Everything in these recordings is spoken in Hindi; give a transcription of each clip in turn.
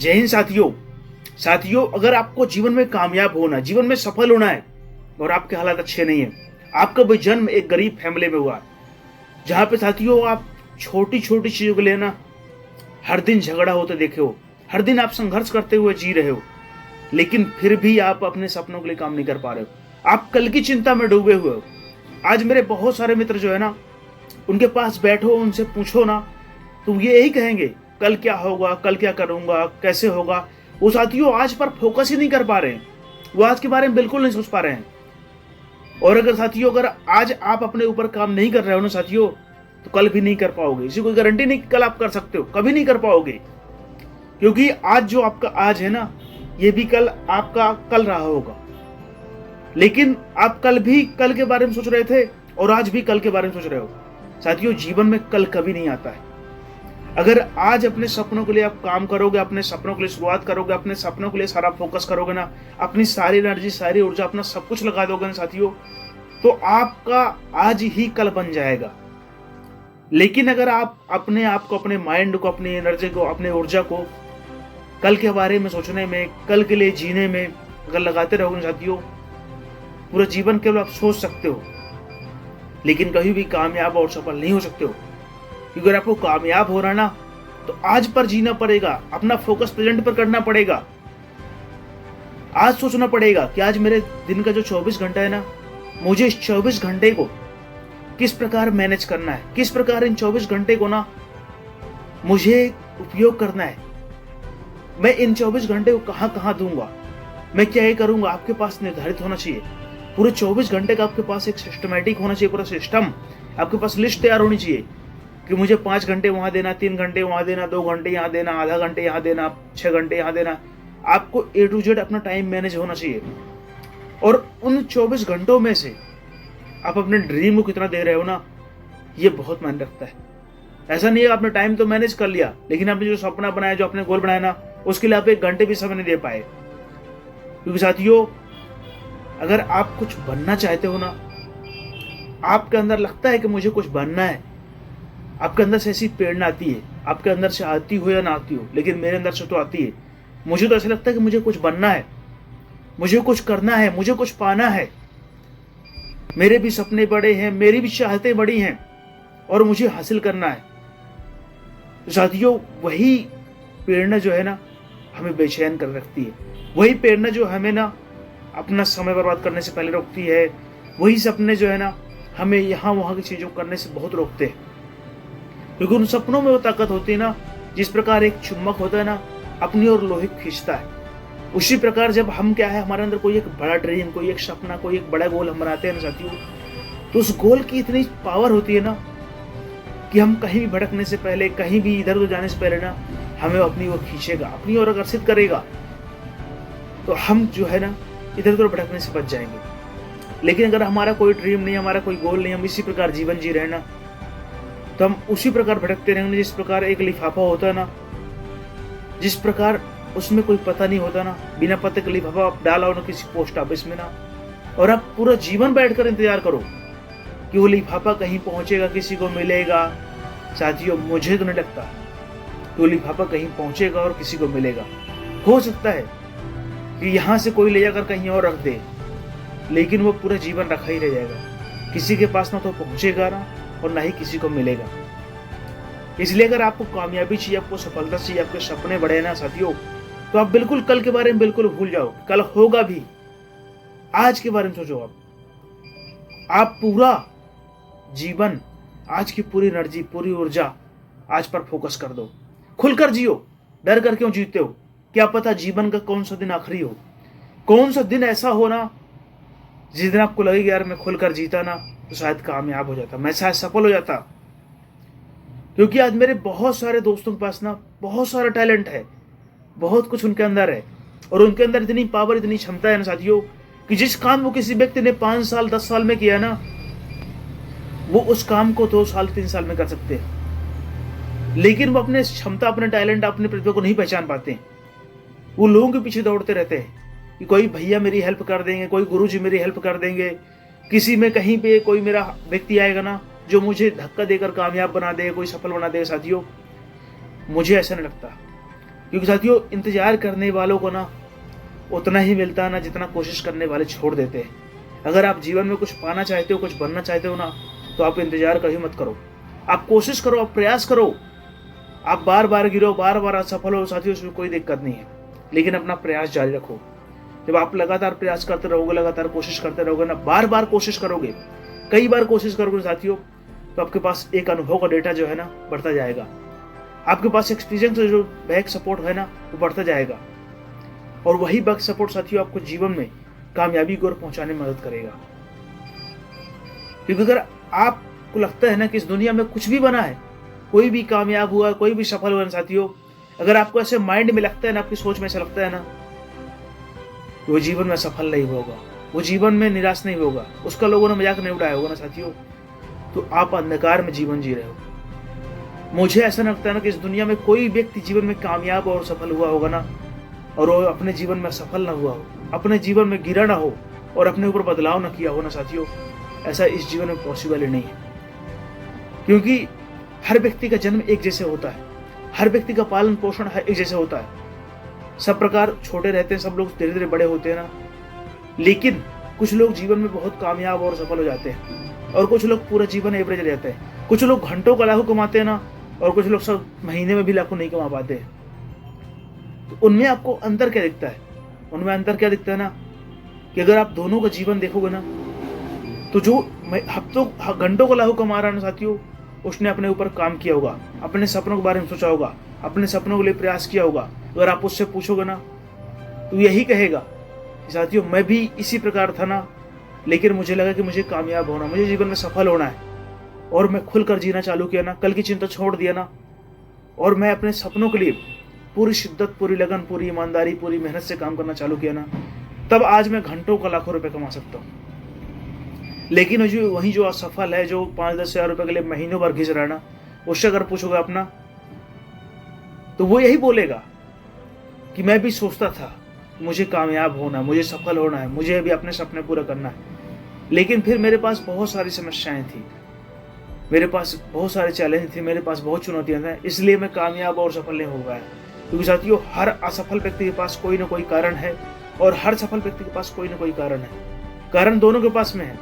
जय हिंद साथियों। साथियों, अगर आपको जीवन में कामयाब होना है, जीवन में सफल होना है और आपके हालात अच्छे नहीं है, आपका भी जन्म एक गरीब फैमिली में हुआ, जहां पे साथियों आप छोटी छोटी चीजों को लेना हर दिन झगड़ा होते देखे हो, हर दिन आप संघर्ष करते हुए जी रहे हो, लेकिन फिर भी आप अपने सपनों के लिए काम नहीं कर पा रहे हो। आप कल की चिंता में डूबे हुए हो। आज मेरे बहुत सारे मित्र जो है ना, उनके पास बैठो, उनसे पूछो ना, तो ये यही कहेंगे कल क्या होगा, कल क्या करूंगा, कैसे होगा। वो साथियों आज पर फोकस ही नहीं कर पा रहे हैं, वो आज के बारे में बिल्कुल नहीं सोच पा रहे हैं। और अगर साथियों, अगर आज आप अपने ऊपर काम नहीं कर रहे हो ना साथियों, तो कल भी नहीं कर पाओगे। इसी कोई गारंटी नहीं कल आप कर सकते हो, कभी नहीं कर पाओगे। क्योंकि आज जो आपका आज है ना, ये भी कल आपका कल रहा होगा। लेकिन आप कल भी कल के बारे में सोच रहे थे और आज भी कल के बारे में सोच रहे हो। साथियों, जीवन में कल कभी नहीं आता है। अगर आज अपने सपनों के लिए आप काम करोगे, अपने सपनों के लिए शुरुआत करोगे, अपने सपनों के लिए सारा फोकस करोगे ना, अपनी सारी एनर्जी, सारी ऊर्जा, अपना सब कुछ लगा दोगे ना साथियों, तो आपका आज ही कल बन जाएगा। लेकिन अगर आप अपने आप को, अपने माइंड को, अपनी एनर्जी को, अपने ऊर्जा को कल के बारे में सोचने में, कल के लिए जीने में अगर लगाते रहोगे साथियों, पूरा जीवन केवल आप सोच सकते हो, लेकिन कभी भी कामयाब और सफल नहीं हो सकते हो। क्योंकि अगर आपको कामयाब हो रहा ना, तो आज पर जीना पड़ेगा, अपना फोकस प्रेजेंट पर करना पड़ेगा। आज सोचना पड़ेगा कि आज मेरे दिन का जो 24 घंटा है ना, मुझे इस 24 घंटे को किस प्रकार मैनेज करना है, किस प्रकार इन 24 घंटे को ना मुझे उपयोग करना है। मैं इन 24 घंटे को कहां कहां दूंगा, मैं क्या ये करूंगा। आपके पास निर्धारित होना चाहिए पूरे 24 घंटे का, आपके पास एक सिस्टमैटिक होना चाहिए, पूरा सिस्टम। आपके पास लिस्ट तैयार होनी चाहिए कि मुझे 5 घंटे वहां देना, 3 घंटे वहां देना, 2 घंटे यहाँ देना, आधा घंटे यहाँ देना, 6 घंटे यहाँ देना। आपको A to Z अपना टाइम मैनेज होना चाहिए। और उन 24 घंटों में से आप अपने ड्रीम को कितना दे रहे हो ना, ये बहुत मायने रखता है। ऐसा नहीं है आपने टाइम तो मैनेज कर लिया, लेकिन आपने जो सपना बनाया, जो आपने गोल बनाया ना, उसके लिए आप 1 घंटे भी समय नहीं दे पाए। क्योंकि साथियों, अगर आप कुछ बनना चाहते हो ना, आपके अंदर लगता है कि मुझे कुछ बनना है, आपके अंदर से ऐसी प्रेरणा आती है, आपके अंदर से आती हो या ना आती हो, लेकिन मेरे अंदर से तो आती है। मुझे तो ऐसा लगता है कि मुझे कुछ बनना है, मुझे कुछ करना है, मुझे कुछ पाना है। मेरे भी सपने बड़े हैं, मेरी भी चाहतें बड़ी हैं और मुझे हासिल करना है। तो साथियों, वही प्रेरणा जो है ना, हमें बेचैन कर रखती है। वही प्रेरणा जो हमें ना अपना समय बर्बाद करने से पहले रोकती है। वही सपने जो है ना, हमें यहाँ वहाँ की चीजों करने से बहुत रोकते हैं। क्योंकि उन सपनों में वो ताकत होती है ना, जिस प्रकार एक चुम्बक होता है ना, अपनी ओर लोहे खींचता है। उसी प्रकार जब हम क्या है, हमारे अंदर कोई एक बड़ा ड्रीम, कोई एक सपना, कोई एक बड़ा गोल हम बनाते हैं ना साथियों, तो उस गोल की इतनी पावर होती है ना कि हम कहीं भी भटकने से पहले, कहीं भी इधर उधर जाने से पहले ना, हमें अपनी ओर खींचेगा, अपनी ओर आकर्षित करेगा। तो हम जो है ना, इधर उधर भटकने से बच जाएंगे। लेकिन अगर हमारा कोई ड्रीम नहीं, हमारा कोई गोल नहीं, हम इसी प्रकार जीवन जी रहे ना, तो हम उसी प्रकार भटकते रहेंगे जिस प्रकार एक लिफाफा होता है ना, जिस प्रकार उसमें कोई पता नहीं होता ना, बिना पते का लिफाफा आप डाला हो ना किसी पोस्ट ऑफिस में ना, और आप पूरा जीवन बैठकर इंतजार करो कि वो लिफाफा कहीं पहुंचेगा, किसी को मिलेगा। साथियों, मुझे तो नहीं लगता कि वो लिफाफा कहीं पहुंचेगा और किसी को मिलेगा। हो सकता है कि यहां से कोई ले जाकर कहीं और रख दे, लेकिन वो पूरा जीवन रखा ही रह जाएगा। किसी के पास ना तो पहुंचेगा ना, और ना ही किसी को मिलेगा। इसलिए अगर आपको कामयाबी चाहिए, आपको सफलता चाहिए, आपके सपने बड़े हैं ना साथियों, तो आप बिल्कुल कल के बारे में बिल्कुल भूल जाओ। कल होगा भी, आज के बारे में सोचो। आप पूरा जीवन, आज की पूरी एनर्जी, पूरी ऊर्जा आज पर फोकस कर दो। खुलकर जियो। डर कर क्यों जीते हो? क्या पता जीवन का कौन सा दिन आखिरी हो, कौन सा दिन ऐसा हो ना जिस दिन आपको लगेगा यार मैं खुलकर जीता ना, तो शायद कामयाब हो जाता, मैं शायद सफल हो जाता। क्योंकि आज मेरे बहुत सारे दोस्तों के पास ना बहुत सारा टैलेंट है, बहुत कुछ उनके अंदर है, और उनके अंदर इतनी पावर, इतनी क्षमता है ना साथियों, कि जिस काम वो किसी व्यक्ति ने 5 साल 10 साल में किया ना, वो उस काम को 2 साल 3 साल में कर सकते हैं। लेकिन वो अपने क्षमता, अपने टैलेंट, अपने प्रतिभा को नहीं पहचान पाते। वो लोगों के पीछे दौड़ते रहते हैं कि कोई भैया मेरी हेल्प कर देंगे, कोई गुरुजी मेरी हेल्प कर देंगे, किसी में कहीं पे कोई मेरा व्यक्ति आएगा ना जो मुझे धक्का देकर कामयाब बना दे, कोई सफल बना दे। साथियों, मुझे ऐसा नहीं लगता। क्योंकि साथियों इंतजार करने वालों को ना उतना ही मिलता है ना जितना कोशिश करने वाले छोड़ देते हैं। अगर आप जीवन में कुछ पाना चाहते हो, कुछ बनना चाहते हो ना, तो आप इंतजार कभी मत करो। आप कोशिश करो, आप प्रयास करो। आप बार बार गिरो, बार बार असफल हो साथियों, उसमें कोई दिक्कत नहीं है, लेकिन अपना प्रयास जारी रखो। जब आप लगातार प्रयास करते रहोगे, लगातार कोशिश करते रहोगे ना, बार बार कोशिश करोगे, कई बार कोशिश करोगे साथियों, तो आपके पास एक अनुभव का डेटा जो है ना बढ़ता जाएगा। आपके पास एक्सपीरियंस जो बैक सपोर्ट है ना वो बढ़ता जाएगा, और वही बैक सपोर्ट साथियों आपको जीवन में कामयाबी की ओर पहुंचाने में मदद करेगा। क्योंकि अगर आपको लगता है ना कि इस दुनिया में कुछ भी बना है, कोई भी कामयाब हुआ, कोई भी सफल हुआ साथियों, अगर आपको ऐसे माइंड में लगता है ना, आपकी सोच में ऐसा लगता है ना, वो जीवन में सफल नहीं होगा, वो जीवन में निराश नहीं होगा, उसका लोगों ने मजाक नहीं उड़ाया होगा ना साथियों, तो आप अंधकार में जीवन जी रहे हो। मुझे ऐसा लगता है ना कि इस दुनिया में कोई व्यक्ति जीवन में कामयाब और सफल हुआ होगा ना, और वो अपने जीवन में सफल ना हुआ हो, अपने जीवन में गिरा ना हो और अपने ऊपर बदलाव ना किया हो ना साथियों, ऐसा इस जीवन में पॉसिबल ही नहीं है। क्योंकि हर व्यक्ति का जन्म एक जैसे होता है, हर व्यक्ति का पालन पोषण एक जैसे होता है। सब प्रकार छोटे रहते हैं, सब लोग धीरे धीरे बड़े होते हैं ना, लेकिन कुछ लोग जीवन में बहुत कामयाब और सफल हो जाते हैं, और कुछ लोग पूरा जीवन एवरेज रहते हैं। कुछ लोग घंटों का लाखों कमाते हैं ना, और कुछ लोग सब महीने में भी लाखों नहीं कमा पाते हैं। तो उनमें आपको अंतर क्या दिखता है? उनमें अंतर क्या दिखता है ना कि अगर आप दोनों का जीवन देखोगे ना, तो जो हफ्तों घंटों का लाखों कमा रहा है ना साथियों, उसने अपने ऊपर काम किया होगा, अपने सपनों के बारे में सोचा होगा, अपने सपनों के लिए प्रयास किया होगा। अगर आप उससे पूछोगे ना तो यही कहेगा कि साथियों मैं भी इसी प्रकार था ना, लेकिन मुझे लगा कि मुझे कामयाब होना, मुझे जीवन में सफल होना है, और मैं खुलकर जीना चालू किया ना, कल की चिंता छोड़ दिया ना, और मैं अपने सपनों के लिए पूरी शिद्दत, पूरी लगन, पूरी ईमानदारी, पूरी मेहनत से काम करना चालू किया ना, तब आज मैं घंटों का लाखों रुपए कमा सकता हूँ। लेकिन वही जो असफल है, जो 5-10 हज़ार रुपए के लिए महीनों भर घिस रहा है ना, उससे अगर पूछोगे अपना, तो वो यही बोलेगा कि मैं भी सोचता था मुझे कामयाब होना, मुझे सफल होना है, मुझे भी अपने सपने पूरा करना है, लेकिन फिर मेरे पास बहुत सारी समस्याएं थी, मेरे पास बहुत सारे चैलेंज थे, मेरे पास बहुत चुनौतियां थी, इसलिए मैं कामयाब और सफल नहीं हो पाया। क्योंकि साथियों हर असफल व्यक्ति के पास कोई ना कोई कारण है, और हर सफल व्यक्ति के पास कोई ना कोई कारण है। कारण दोनों के पास में है।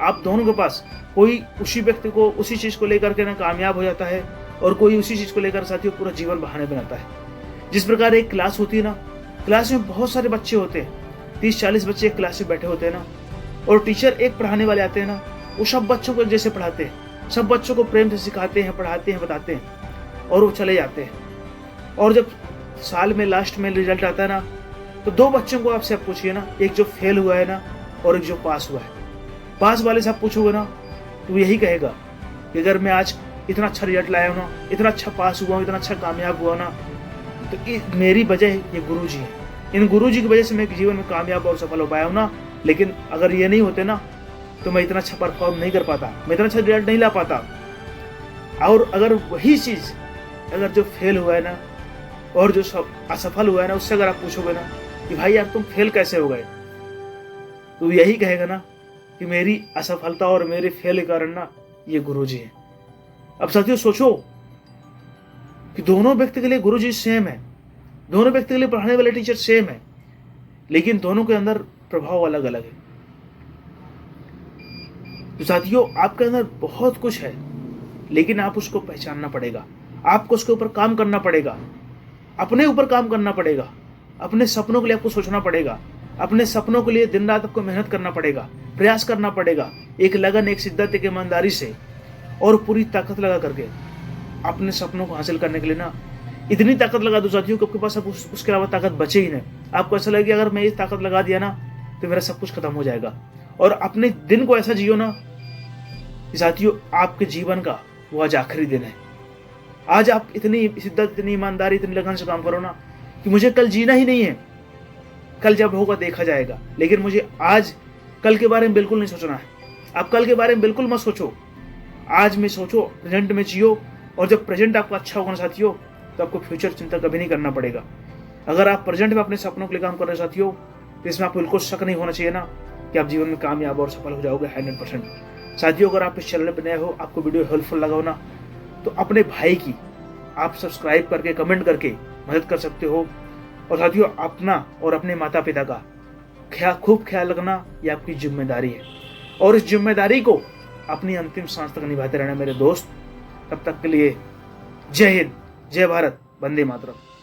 आप दोनों के पास कोई उसी व्यक्ति को उसी चीज को लेकर के ना कामयाब हो जाता है, और कोई उसी चीज को लेकर साथियों पूरा जीवन बहाने बनाता है। जिस प्रकार एक क्लास होती है ना, क्लास में बहुत सारे बच्चे होते हैं, 30-40 बच्चे एक क्लास में बैठे होते हैं ना, और टीचर एक पढ़ाने वाले आते हैं ना, वो सब बच्चों को एक जैसे पढ़ाते हैं, सब बच्चों को प्रेम से सिखाते हैं, पढ़ाते हैं, बताते हैं, और वो चले जाते हैं। और जब साल में लास्ट में रिजल्ट आता है ना, तो 2 बच्चों को आपसे आप पूछिए ना, एक जो फेल हुआ है ना, और एक जो पास हुआ है। पास वाले से आप पूछोगे ना, तो यही कहेगा कि अगर मैं आज इतना अच्छा रिजल्ट लाया हूँ ना, इतना अच्छा पास हुआ हूँ, इतना अच्छा कामयाब हुआ ना, तो मेरी वजह ये गुरुजी है। इन गुरुजी की वजह से मैं जीवन में कामयाब और सफल हो पाया हूँ ना। लेकिन अगर ये नहीं होते ना, तो मैं इतना अच्छा परफॉर्म नहीं कर पाता, मैं इतना अच्छा रिजल्ट नहीं ला पाता। और अगर वही चीज अगर जो फेल हुआ है ना, और जो असफल हुआ है ना, उससे अगर आप पूछोगे ना कि भाई यार तुम फेल कैसे हो गए, तो यही कहेगा ना कि मेरी असफलता और मेरे फेल के कारण ना ये गुरुजी है। अब साथियों सोचो कि दोनों व्यक्ति के लिए गुरुजी सेम है, दोनों व्यक्ति के लिए पढ़ाने वाले टीचर सेम है, लेकिन दोनों के अंदर प्रभाव अलग अलग है। तो साथियों आपके अंदर बहुत कुछ है, लेकिन आप उसको पहचानना पड़ेगा, आपको उसके ऊपर काम करना पड़ेगा, अपने ऊपर काम करना पड़ेगा, अपने सपनों के लिए आपको सोचना पड़ेगा, अपने सपनों के लिए दिन रात आपको मेहनत करना पड़ेगा, प्रयास करना पड़ेगा, एक लगन, एक शिद्दत, एक ईमानदारी से, और पूरी ताकत लगा करके अपने सपनों को हासिल करने के लिए ना इतनी ताकत लगा दो साथियों कि आपके पास अब उसके अलावा ताकत बचे ही नहीं। आपको ऐसा लगेगा अगर मैं ये ताकत लगा दिया ना, तो मेरा सब कुछ खत्म हो जाएगा। और अपने दिन को ऐसा जियो ना कि साथियों आपके जीवन का वो आज आखिरी दिन है। आज आप इतनी शिद्दत, इतनी ईमानदारी, इतनी लगन से काम करो ना कि मुझे कल जीना ही नहीं है, कल जब होगा देखा जाएगा, लेकिन मुझे आज कल के बारे में बिल्कुल नहीं सोचना है। आप कल के बारे में बिल्कुल मत सोचो, आज में सोचो, प्रेजेंट में जियो, और जब प्रेजेंट आपका अच्छा होगा ना साथियों, तो आपको फ्यूचर चिंता कभी नहीं करना पड़ेगा। अगर आप प्रेजेंट में अपने सपनों के लिए काम कर रहे हैं साथियों, तो इसमें आपको बिल्कुल शक नहीं होना चाहिए ना कि आप जीवन में कामयाब और सफल हो जाओगे 100%। साथियों अगर आप इस चैनल पर नए हो, आपको वीडियो हेल्पफुल लगा हो ना, तो अपने भाई की आप सब्सक्राइब करके, कमेंट करके मदद कर सकते हो। और साथियों, अपना और अपने माता पिता का खूब ख्याल रखना ये आपकी जिम्मेदारी है, और इस जिम्मेदारी को अपनी अंतिम सांस तक निभाते रहना मेरे दोस्त। तब तक के लिए जय हिंद, जय भारत, वंदे मातरम।